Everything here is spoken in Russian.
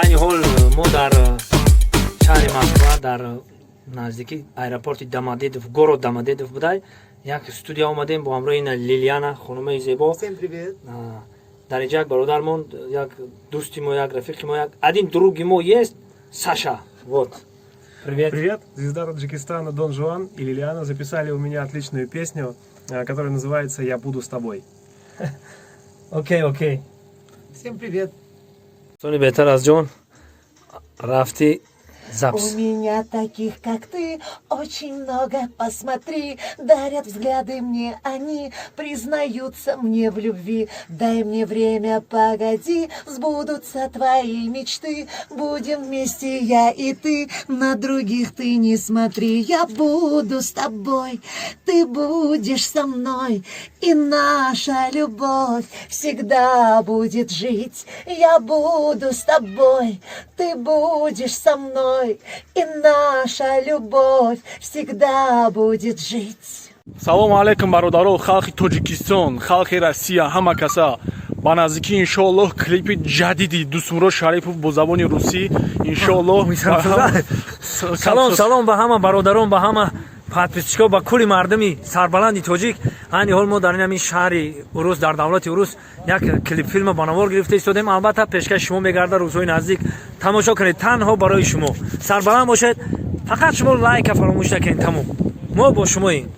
айни ҳол мо дар шаҳри Москва дар наздики аэропорти Домодедов, город Домодедов будай як студия омадем бо ҳамроҳи Лилияна хонумаи зебо. Всем привет. Дар инҷа як бародармон, як дӯсти мо, як рафиқи мо, як один други мо есть Саша. Вот. Привет. Привет. Звезда Таджикистана Дон Жуан и Лилиана записали у меня отличную песню, которая называется «Я буду с тобой». Окей. Всем привет. Сони беҳтар аз ҷон рафти запись. У меня таких, как ты, очень много, посмотри. Дарят взгляды мне они, признаются мне в любви. Дай мне время, погоди, сбудутся твои мечты. Будем вместе я и ты, на других ты не смотри. Я буду с тобой, ты будешь со мной, и наша любовь всегда будет жить. Я буду с тобой, ты будешь со мной, и наша любовь всегда будет жить. Салому алейкум, бародаро, халқи Тоҷикистон, халқи Россия, ҳама каса. Ба наздикӣ иншоаллоҳ клипи ҷадиди Дустмурод Шарипов бо забони русӣ иншоаллоҳ. Салом ба ҳама бародарон, ба ҳама подписчикҳо, ба кулли мардуми сарбаланди тоҷик. Айни ҳол мо дар ин шаҳри Урус, дар давлати Урус як клипфилм ба навор гирифта истодем. Албатта пешкаши шумо мегарда рӯзҳои наздик. Тамошо кунед, танҳо барои шумо. Сарбаланд бошед, фақат шумо лайка фаромӯш накунед. Тамом. Мо бо шумоем.